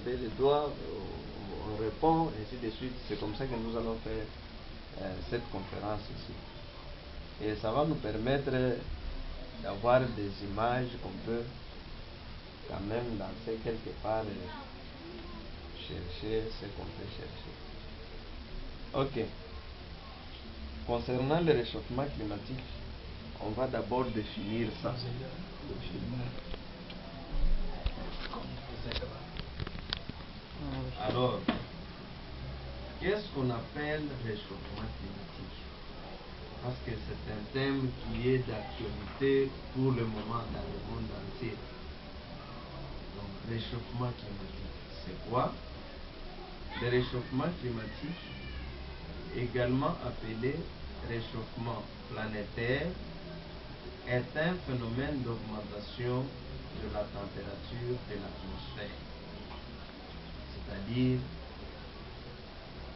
fait les doigts, on répond, et ainsi de suite. C'est comme ça que nous allons faire cette conférence ici. Et ça va nous permettre d'avoir des images qu'on peut quand même lancer quelque part et chercher ce qu'on peut chercher. Ok. Concernant le réchauffement climatique, on va d'abord définir ça. Alors, qu'est-ce qu'on appelle réchauffement climatique? Parce que c'est un thème qui est d'actualité pour le moment dans le monde entier. Donc, réchauffement climatique, c'est quoi? Le réchauffement climatique, également appelé réchauffement planétaire, est un phénomène d'augmentation de la température de l'atmosphère. C'est-à-dire,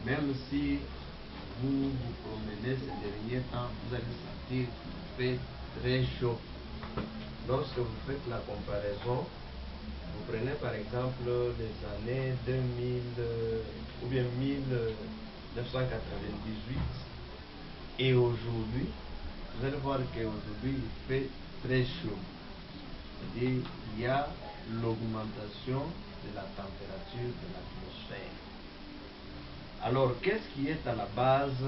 même si vous vous promenez ces derniers temps, vous allez sentir qu'il fait très chaud. Lorsque vous faites la comparaison, vous prenez par exemple les années 2000 ou bien 1998 et aujourd'hui, vous allez voir qu'aujourd'hui il fait très chaud. C'est-à-dire il y a l'augmentation de la température de l'atmosphère. Alors, qu'est-ce qui est à la base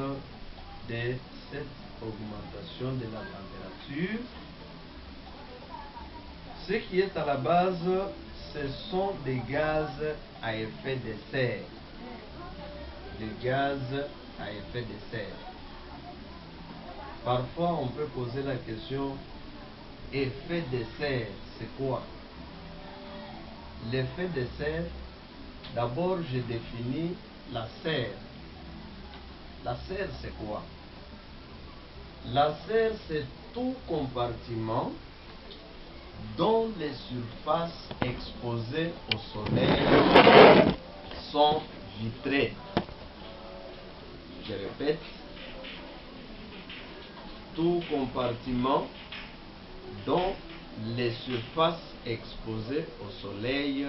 de cette augmentation de la température? Ce qui est à la base, ce sont des gaz à effet de serre. Des gaz à effet de serre. Parfois, on peut poser la question, effet de serre, c'est quoi? L'effet de serre, d'abord, je définis la serre. La serre, c'est quoi? La serre, c'est tout compartiment dont les surfaces exposées au soleil sont vitrées. Je répète, tout compartiment dont les surfaces exposées au soleil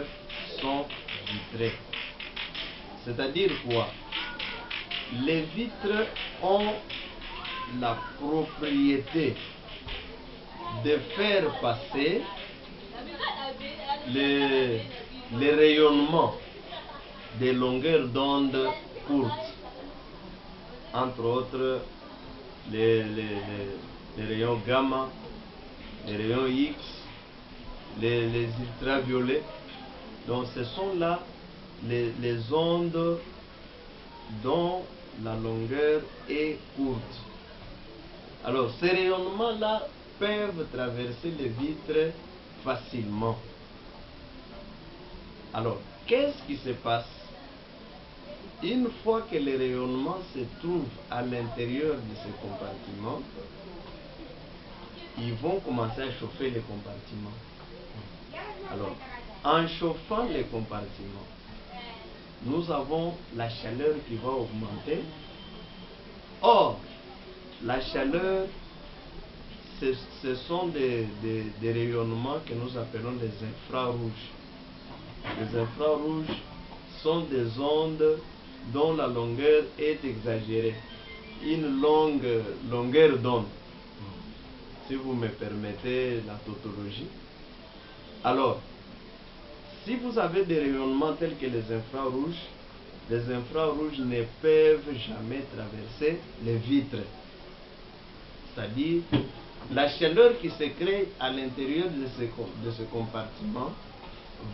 sont vitrées. C'est-à-dire quoi? Les vitres ont la propriété de faire passer les rayonnements des longueurs d'onde courtes, entre autres les rayons gamma, les rayons X, les ultraviolets. Donc ce sont là les ondes dont la longueur est courte. Alors ces rayonnements-là peuvent traverser les vitres facilement. Alors, qu'est-ce qui se passe? Une fois que les rayonnements se trouvent à l'intérieur de ces compartiments, ils vont commencer à chauffer les compartiments. Alors, en chauffant les compartiments, nous avons la chaleur qui va augmenter. Or, la chaleur, ce sont des rayonnements que nous appelons les infrarouges. Les infrarouges sont des ondes dont la longueur est exagérée. Une longue longueur d'onde, si vous me permettez la tautologie. Alors, si vous avez des rayonnements tels que les infrarouges ne peuvent jamais traverser les vitres. C'est-à-dire, la chaleur qui se crée à l'intérieur de ce compartiment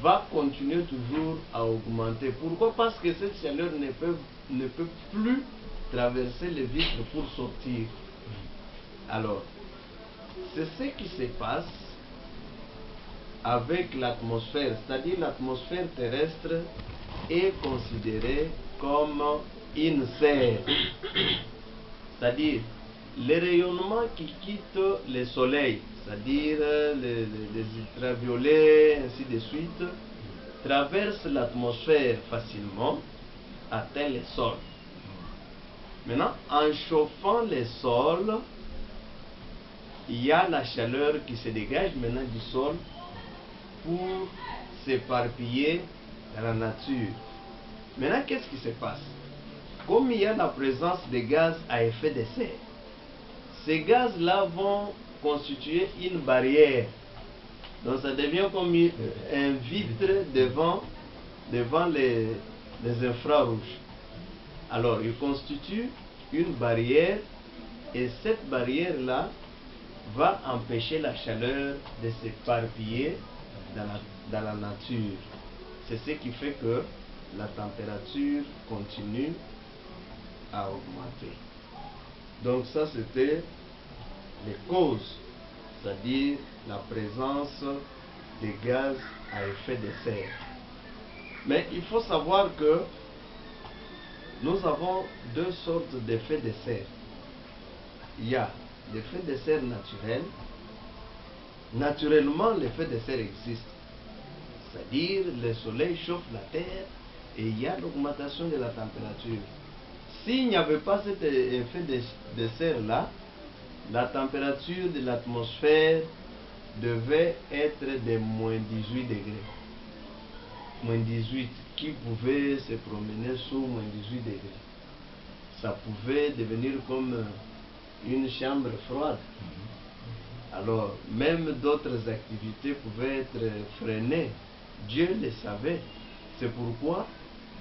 va continuer toujours à augmenter. Pourquoi? Parce que cette chaleur ne peut plus traverser les vitres pour sortir. Alors, c'est ce qui se passe avec l'atmosphère, c'est-à-dire l'atmosphère terrestre est considérée comme une serre. C'est-à-dire les rayonnements qui quittent le soleil, c'est-à-dire les ultraviolets, ainsi de suite, traversent l'atmosphère facilement, atteignent le sol. Maintenant, en chauffant le sol, il y a la chaleur qui se dégage maintenant du sol pour s'éparpiller dans la nature. Maintenant, qu'est-ce qui se passe? Comme il y a la présence des gaz à effet de serre, ces gaz-là vont constituer une barrière. Donc ça devient comme un vitre devant les infrarouges. Alors il constitue une barrière et cette barrière-là va empêcher la chaleur de s'éparpiller dans la nature. C'est ce qui fait que la température continue à augmenter. Donc ça c'était les causes, c'est-à-dire la présence des gaz à effet de serre. Mais il faut savoir que nous avons deux sortes d'effets de serre. Il y a l'effet de serre naturel. Naturellement, l'effet de serre existe. C'est-à-dire, le soleil chauffe la terre et il y a l'augmentation de la température. S'il n'y avait pas cet effet de serre-là, la température de l'atmosphère devait être de moins 18 degrés. Moins 18, qui pouvait se promener sous moins 18 degrés. Ça pouvait devenir comme une chambre froide. Alors, même d'autres activités pouvaient être freinées. Dieu le savait. C'est pourquoi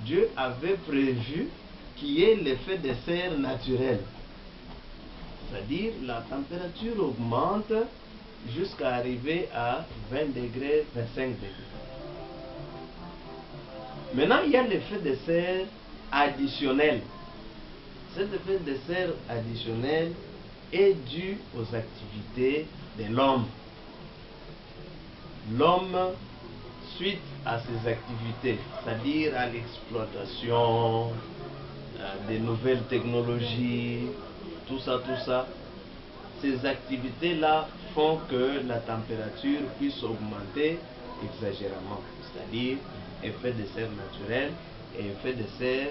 Dieu avait prévu qu'il y ait l'effet de serre naturel. C'est-à-dire, la température augmente jusqu'à arriver à 20 degrés, 25 degrés. Maintenant, il y a l'effet de serre additionnel. Cet effet de serre additionnel est dû aux activités de l'homme. L'homme, suite à ses activités, c'est-à-dire à l'exploitation des nouvelles technologies, tout ça, ces activités-là font que la température puisse augmenter exagérément, c'est-à-dire effet de serre naturel et effet de serre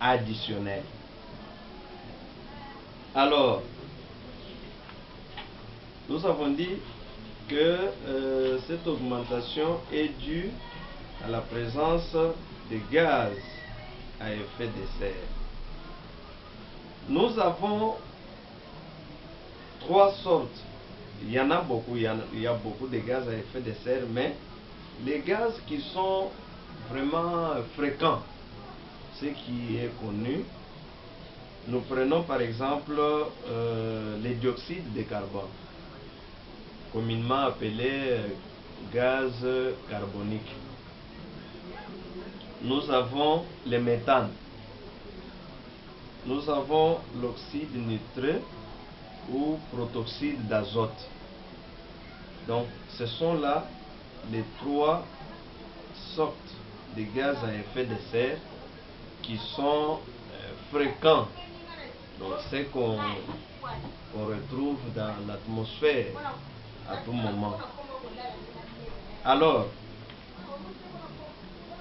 additionnel. Alors, nous avons dit que cette augmentation est due à la présence de gaz à effet de serre. Nous avons trois sortes. Il y en a beaucoup, il y a beaucoup de gaz à effet de serre, mais les gaz qui sont vraiment fréquents, ce qui est connu, nous prenons par exemple les dioxydes de carbone, communément appelé gaz carbonique. Nous avons le méthane. Nous avons l'oxyde nitreux ou protoxyde d'azote. Donc, ce sont là les trois sortes de gaz à effet de serre qui sont fréquents. Donc, c'est qu'on retrouve dans l'atmosphère à tout moment. Alors,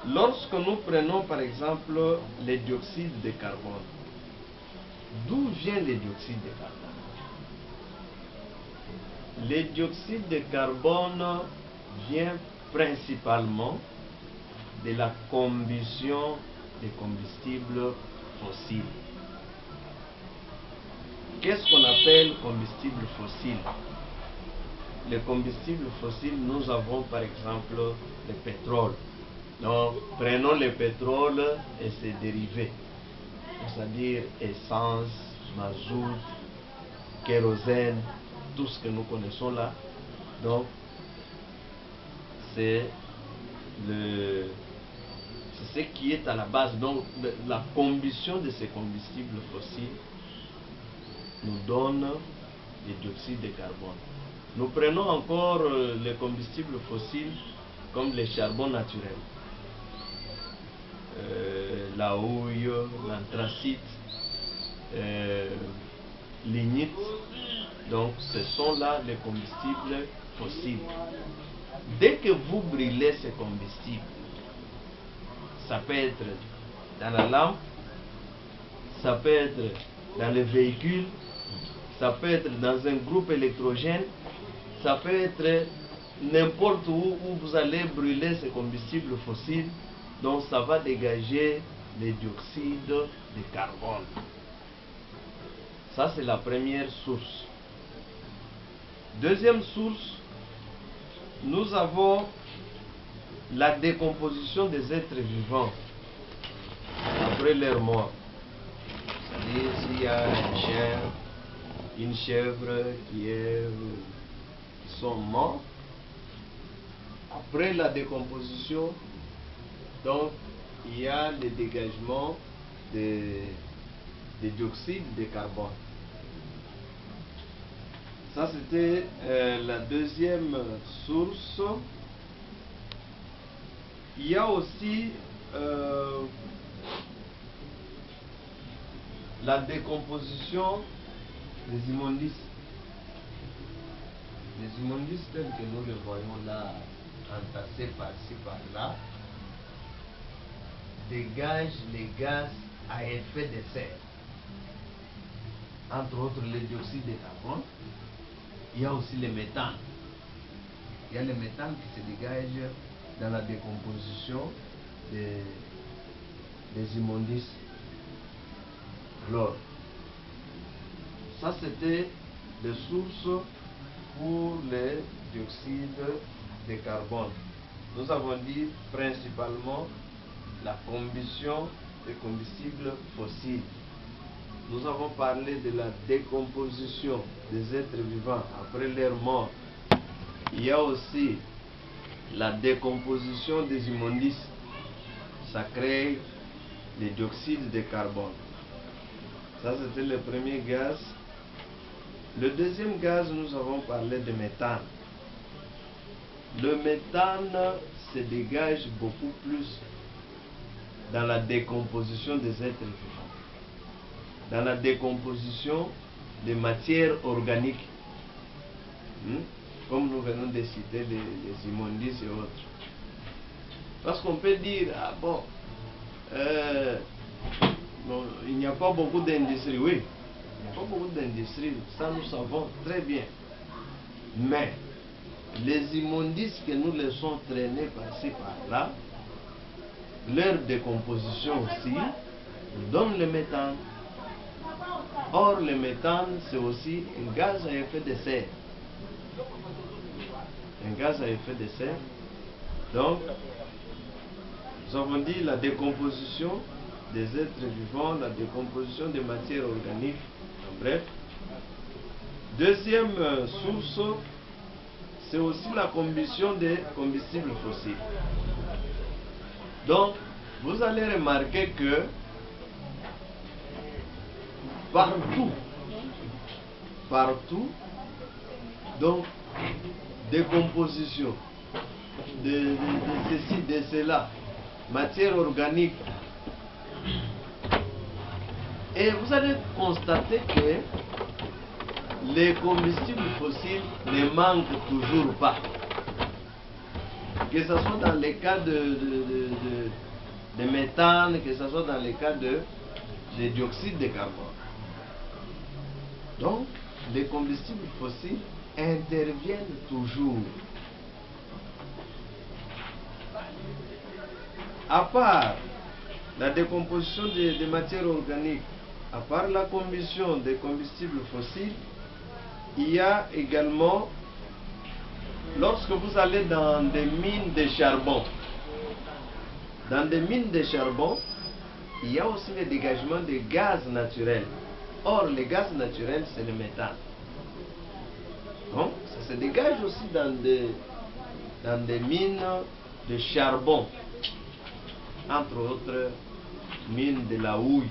lorsque nous prenons par exemple les dioxydes de carbone, d'où vient le dioxyde de carbone? Le dioxyde de carbone vient principalement de la combustion des combustibles fossiles. Qu'est-ce qu'on appelle combustible fossile? Les combustibles fossiles, nous avons par exemple le pétrole. Donc, prenons le pétrole et ses dérivés, c'est-à-dire essence, mazout, kérosène, tout ce que nous connaissons là. Donc, c'est ce qui est à la base. Donc, la combustion de ces combustibles fossiles nous donne le dioxyde de carbone. Nous prenons encore les combustibles fossiles comme le charbon naturel, la houille, l'anthracite, lignite. Donc ce sont là les combustibles fossiles. Dès que vous brûlez ces combustibles, ça peut être dans la lampe, ça peut être dans le véhicule, ça peut être dans un groupe électrogène, ça peut être n'importe où vous allez brûler ces combustibles fossiles, Donc ça va dégager les dioxydes de carbone. Ça c'est la première source. Deuxième source, nous avons la décomposition des êtres vivants après leur mort. C'est-à-dire s'il y a un chien, une chèvre qui sont morts, après la décomposition, donc il y a le dégagement de dioxyde de carbone. Ça c'était la deuxième source. Il y a aussi la décomposition des immondices. Les immondices tels que nous les voyons là, entassés par-ci par-là, dégagent les gaz à effet de serre. Entre autres le dioxyde de carbone. Il y a aussi le méthane. Il y a le méthane qui se dégage dans la décomposition des immondices. Alors, ça c'était des sources pour les dioxydes de carbone. Nous avons dit principalement la combustion des combustibles fossiles. Nous avons parlé de la décomposition des êtres vivants après leur mort. Il y a aussi la décomposition des immondices. Ça crée le dioxyde de carbone. Ça c'était le premier gaz. Le deuxième gaz, nous avons parlé de méthane. Le méthane se dégage beaucoup plus dans la décomposition des êtres vivants. Dans la décomposition des matières organiques, comme nous venons de citer les immondices et autres. Parce qu'on peut dire, ah bon, il n'y a pas beaucoup d'industrie, oui, il n'y a pas beaucoup d'industrie, ça nous savons très bien. Mais les immondices que nous laissons traîner par-ci par-là, leur décomposition aussi, nous donne le méthane. Or, le méthane, c'est aussi un gaz à effet de serre. Un gaz à effet de serre. Donc, nous avons dit la décomposition des êtres vivants, la décomposition des matières organiques, en bref. Deuxième source, c'est aussi la combustion des combustibles fossiles. Donc, vous allez remarquer que partout, donc, décomposition de ceci, de cela, matière organique. Et vous allez constater que les combustibles fossiles ne manquent toujours pas. Que ce soit dans les cas de méthane, que ce soit dans les cas de dioxyde de carbone. Donc, les combustibles fossiles interviennent toujours. À part la décomposition des matières organiques, à part la combustion des combustibles fossiles, il y a également, lorsque vous allez dans des mines de charbon, il y a aussi le dégagement de gaz naturels. Or, le gaz naturel, c'est le méthane. Donc, ça se dégage aussi dans des mines de charbon, entre autres mines de la houille.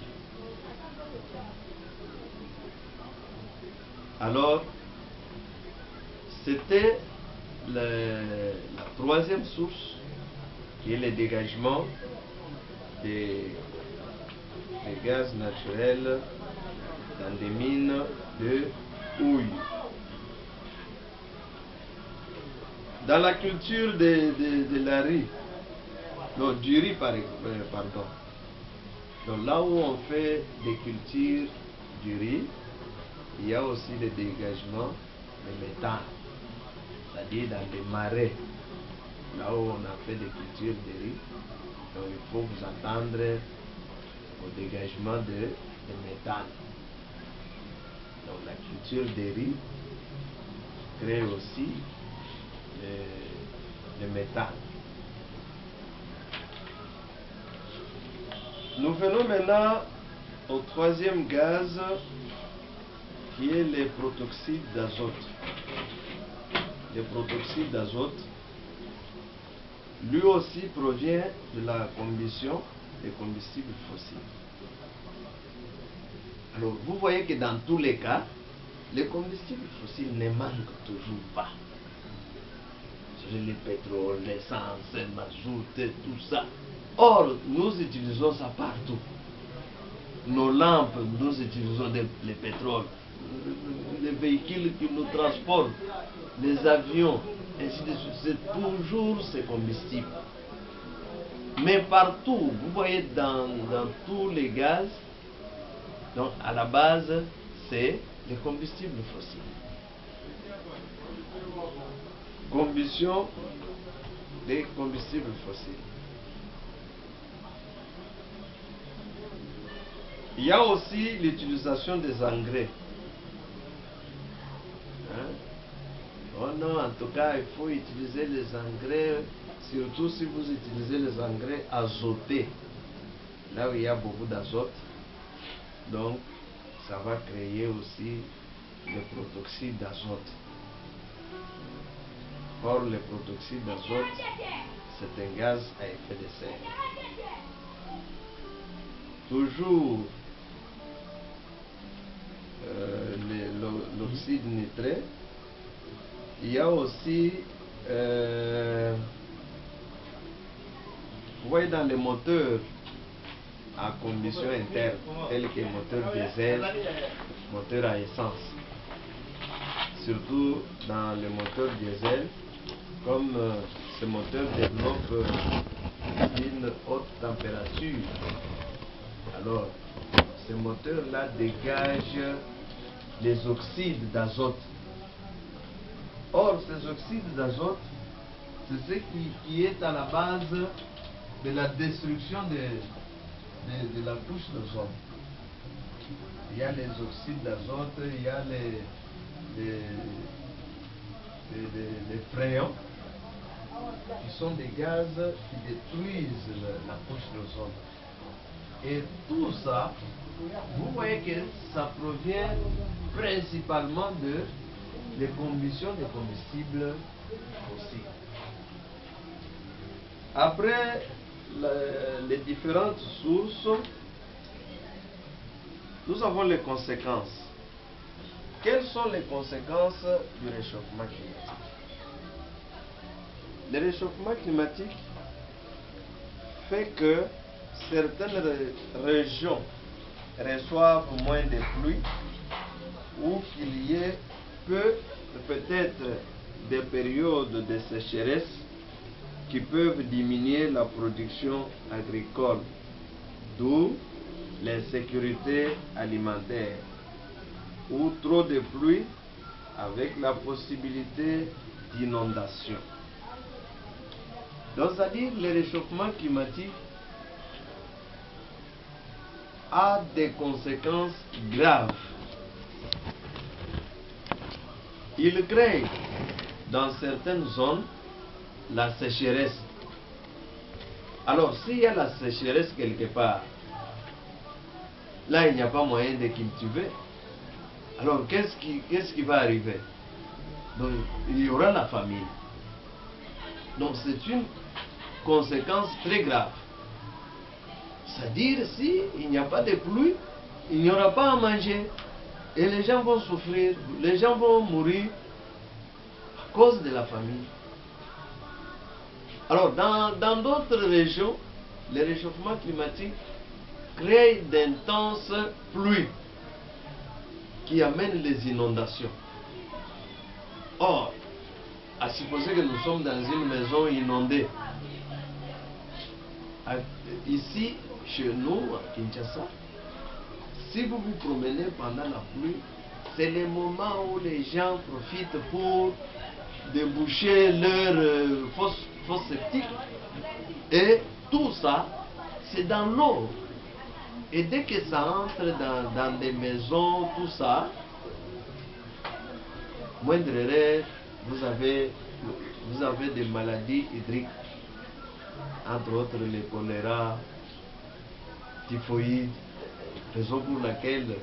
Alors, c'était la troisième source, qui est le dégagement des gaz naturels dans des mines de houille. Dans la culture de la riz, non, du riz pardon. Donc là où on fait des cultures du riz, il y a aussi le dégagement de méthane, c'est-à-dire dans les marais, là où on a fait des cultures de riz, Donc il faut vous attendre au dégagement de méthane. Donc la culture des riz crée aussi le méthane. Nous venons maintenant au troisième gaz qui est le protoxyde d'azote. Le protoxyde d'azote, lui aussi provient de la combustion des combustibles fossiles. Alors vous voyez que dans tous les cas, les combustibles fossiles ne manquent toujours pas. Le pétrole, l'essence, le mazout, tout ça. Or, nous utilisons ça partout. Nos lampes, nous utilisons le pétrole. Les véhicules qui nous transportent, les avions, ainsi de suite, c'est toujours ces combustibles. Mais partout, vous voyez dans tous les gaz, donc à la base, c'est les combustibles fossiles. Combustion des combustibles fossiles. Il y a aussi l'utilisation des engrais. Hein? Oh non, en tout cas, il faut utiliser les engrais, surtout si vous utilisez les engrais azotés. Là où il y a beaucoup d'azote, donc ça va créer aussi le protoxyde d'azote. Or, le protoxyde d'azote, c'est un gaz à effet de serre. Toujours l'oxyde nitré. Il y a aussi, vous voyez dans les moteurs à combustion interne, tels que les moteurs diesel, moteurs à essence. Surtout dans les moteurs diesel, comme ce moteur développe une haute température, alors ce moteur-là dégage les oxydes d'azote. Or, ces oxydes d'azote, c'est ce qui est à la base de la destruction de la couche d'ozone. Il y a les oxydes d'azote, il y a les fréons, qui sont des gaz qui détruisent la couche d'ozone. Et tout ça, vous voyez que ça provient principalement de les combustions des combustibles fossiles. Après les différentes sources, nous avons les conséquences. Quelles sont les conséquences du réchauffement climatique? Le réchauffement climatique fait que certaines régions reçoivent moins de pluie ou qu'il y ait peut-être des périodes de sécheresse qui peuvent diminuer la production agricole, d'où l'insécurité alimentaire, ou trop de pluie avec la possibilité d'inondation. Donc, c'est-à-dire le réchauffement climatique a des conséquences graves. Il crée dans certaines zones la sécheresse. Alors, s'il y a la sécheresse quelque part, là il n'y a pas moyen de cultiver. Alors, qu'est-ce qui va arriver? Donc, il y aura la famine. Donc, c'est une conséquence très grave. C'est-à-dire, s'il n'y a pas de pluie, il n'y aura pas à manger. Et les gens vont souffrir, les gens vont mourir à cause de la famine. Alors, dans d'autres régions, le réchauffement climatique crée d'intenses pluies qui amènent les inondations. Or, à supposer que nous sommes dans une maison inondée, ici, chez nous, à Kinshasa, si vous vous promenez pendant la pluie, c'est le moment où les gens profitent pour déboucher leurs fosses septiques. Et tout ça c'est dans l'eau. Et dès que ça entre dans des maisons, tout ça, moindre erreur, vous avez des maladies hydriques, entre autres le choléra, typhoïde, raison pour laquelle,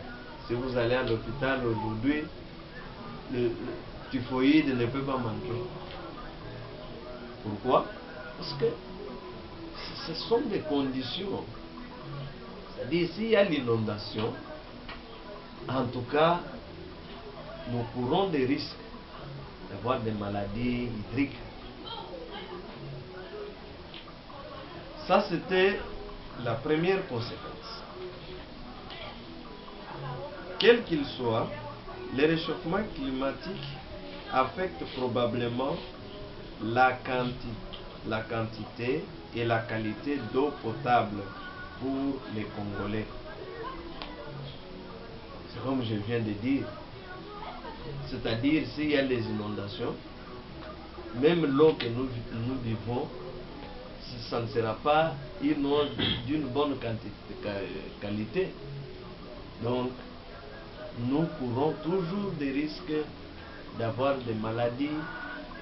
si vous allez à l'hôpital aujourd'hui, le typhoïde ne peut pas manquer. Pourquoi? Parce que ce sont des conditions. C'est-à-dire, s'il y a l'inondation, en tout cas, nous courons des risques d'avoir des maladies hydriques. Ça, c'était la première conséquence. Quel qu'il soit, le réchauffement climatique affecte probablement la quantité et la qualité d'eau potable pour les Congolais. C'est comme je viens de dire. C'est-à-dire, s'il y a des inondations, même l'eau que nous vivons, ça ne sera pas une eau d'une bonne qualité. Donc, nous courons toujours des risques d'avoir des maladies,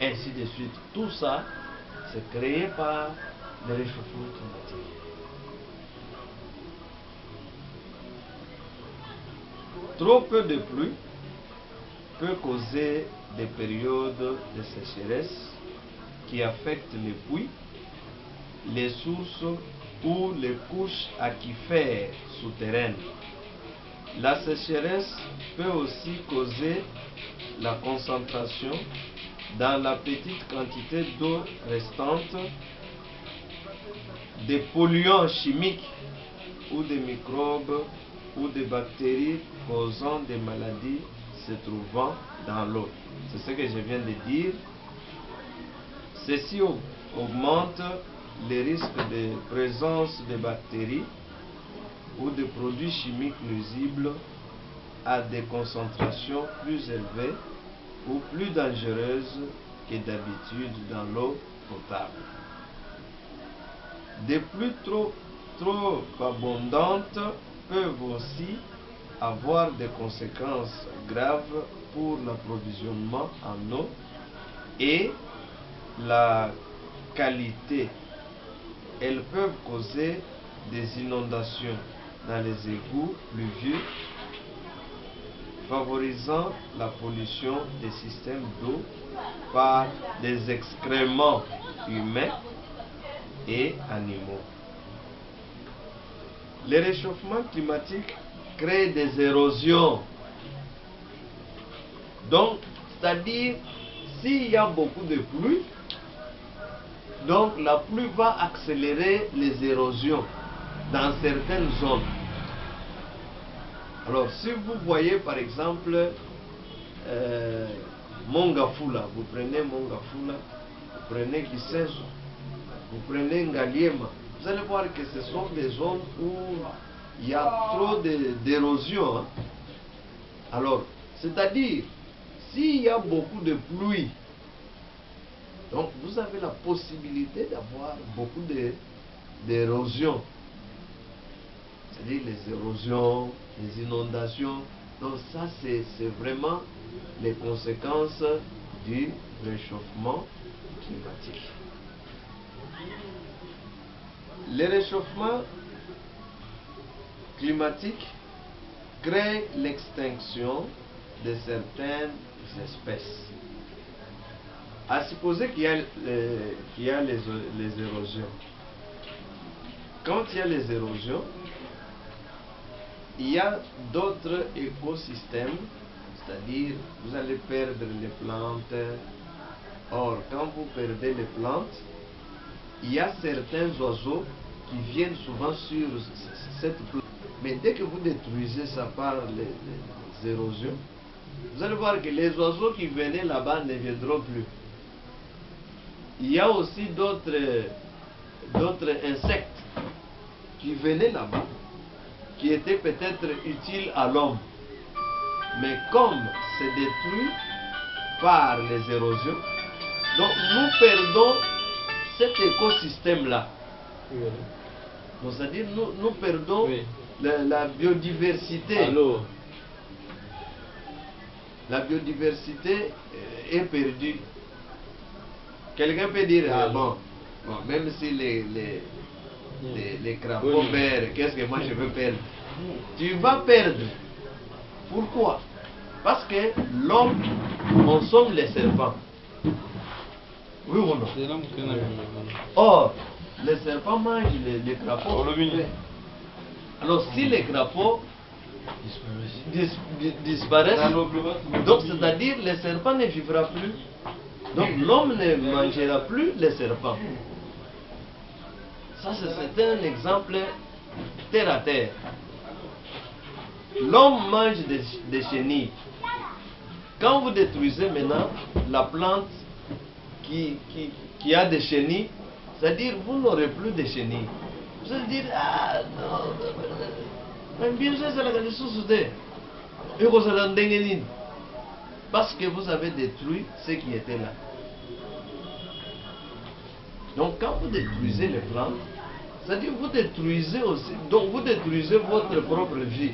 ainsi de suite. Tout ça, c'est créé par le réchauffement climatique. Trop peu de pluie peut causer des périodes de sécheresse qui affectent les puits, les sources ou les couches aquifères souterraines. La sécheresse peut aussi causer la concentration dans la petite quantité d'eau restante des polluants chimiques ou des microbes ou des bactéries causant des maladies se trouvant dans l'eau. C'est ce que je viens de dire. Ceci augmente les risques de présence de bactéries ou de produits chimiques nuisibles à des concentrations plus élevées ou plus dangereuses que d'habitude dans l'eau potable. Des pluies trop abondantes peuvent aussi avoir des conséquences graves pour l'approvisionnement en eau et la qualité. Elles peuvent causer des inondations dans les égouts pluvieux, favorisant la pollution des systèmes d'eau par des excréments humains et animaux. Le réchauffement climatique crée des érosions. Donc, c'est-à-dire, s'il y a beaucoup de pluie, donc la pluie va accélérer les érosions dans certaines zones. Alors, si vous voyez par exemple Mongafula, vous prenez Mongafula, vous prenez Gisenso, vous prenez Ngaliema, vous allez voir que ce sont des zones où il y a trop d'érosion. Hein. Alors, c'est-à-dire, s'il y a beaucoup de pluie, donc vous avez la possibilité d'avoir beaucoup d'érosion. C'est-à-dire les érosions, les inondations. Donc ça, c'est vraiment les conséquences du réchauffement climatique. Le réchauffement climatique crée l'extinction de certaines espèces. À supposer qu'il y a les érosions. Quand il y a les érosions, il y a d'autres écosystèmes, c'est-à-dire vous allez perdre les plantes. Or, quand vous perdez les plantes, il y a certains oiseaux qui viennent souvent sur cette plante. Mais dès que vous détruisez ça par les érosions, vous allez voir que les oiseaux qui venaient là-bas ne viendront plus. Il y a aussi d'autres insectes qui venaient là-bas, qui étaient peut-être utiles à l'homme. Mais comme c'est détruit par les érosions, donc nous perdons cet écosystème-là. Donc, c'est-à-dire nous perdons la biodiversité. Alors, la biodiversité est perdue. Quelqu'un peut dire, bon, même si les crapauds perdent, qu'est-ce que moi je veux perdre? Tu vas perdre. Pourquoi? Parce que l'homme consomme les serpents. Oui ou non? Or, les serpents mangent les crapauds. Alors, si les crapauds disparaissent, donc c'est-à-dire les serpents ne vivra plus. Donc l'homme ne mangera plus les serpents. Ça, c'est un exemple terre à terre. L'homme mange des chenilles. Quand vous détruisez maintenant la plante qui a des chenilles, c'est-à-dire vous n'aurez plus de chenilles. Vous allez dire, ah non, bien sûr, c'est la qualité de parce que vous avez détruit ce qui était là. Donc quand vous détruisez les plantes, c'est-à-dire vous détruisez aussi, donc vous détruisez votre propre vie.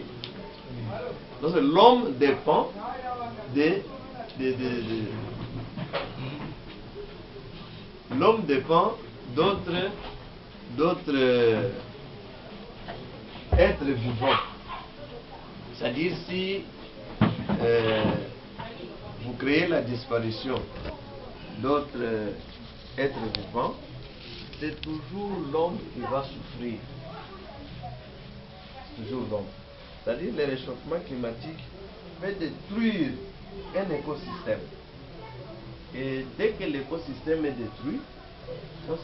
Donc l'homme dépend l'homme dépend d'autres êtres vivants. C'est-à-dire si vous créez la disparition d'autres êtres vivants, c'est toujours l'homme qui va souffrir. Toujours l'homme. C'est-à-dire le réchauffement climatique va détruire un écosystème. Et dès que l'écosystème est détruit,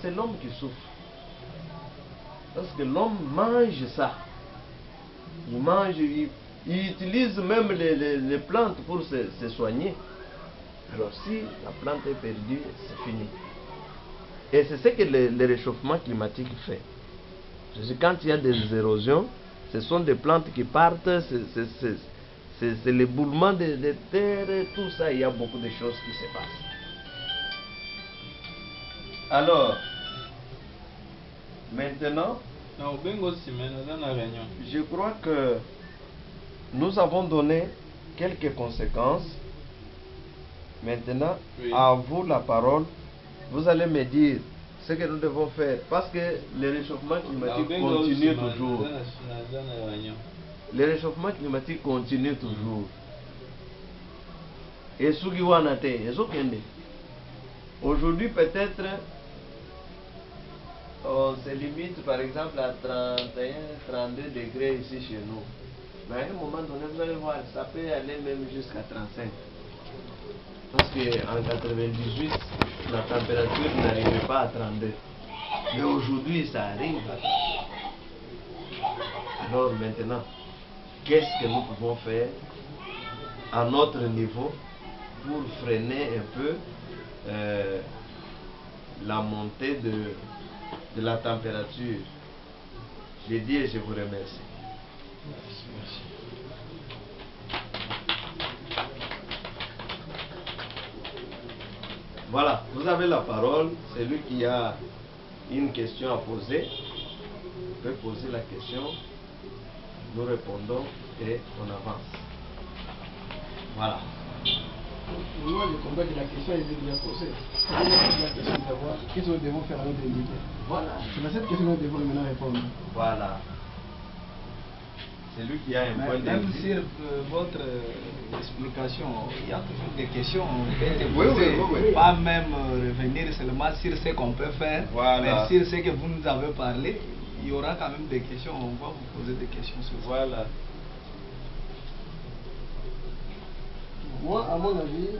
c'est l'homme qui souffre. Parce que l'homme mange ça. Il mange, il utilise même les plantes pour se soigner. Alors si la plante est perdue, c'est fini. Et c'est ce que le réchauffement climatique fait. Quand il y a des érosions, ce sont des plantes qui partent, c'est l'éboulement des terres, tout ça, il y a beaucoup de choses qui se passent. Alors, maintenant, je crois que nous avons donné quelques conséquences. Maintenant, à vous la parole. Vous allez me dire ce que nous devons faire. Parce que le réchauffement climatique continue toujours. Le réchauffement climatique continue toujours. Et aujourd'hui, peut-être, on se limite par exemple à 31, 32 degrés ici chez nous. Mais à un moment donné, vous allez voir, ça peut aller même jusqu'à 35. Parce qu'en 98, la température n'arrivait pas à 32. Mais aujourd'hui, ça arrive. Alors maintenant, qu'est-ce que nous pouvons faire à notre niveau pour freiner un peu la montée de la température? Je dis et je vous remercie. Merci. Voilà, vous avez la parole. Celui qui a une question à poser peut poser la question. Nous répondons et on avance. Voilà. Moi, je comprends que la question est bien posée. La question de savoir qu'est-ce que nous devons faire à notre niveau. Voilà. C'est à cette question que nous devons maintenant répondre. Voilà. C'est lui qui a un point de vue. Même sur votre explication, il y a toujours des questions qui ont été posées. Oui. Pas même revenir seulement sur ce qu'on peut faire, voilà. Mais sur ce que vous nous avez parlé, il y aura quand même des questions. On va vous poser des questions sur ça. Voilà. Moi, à mon avis,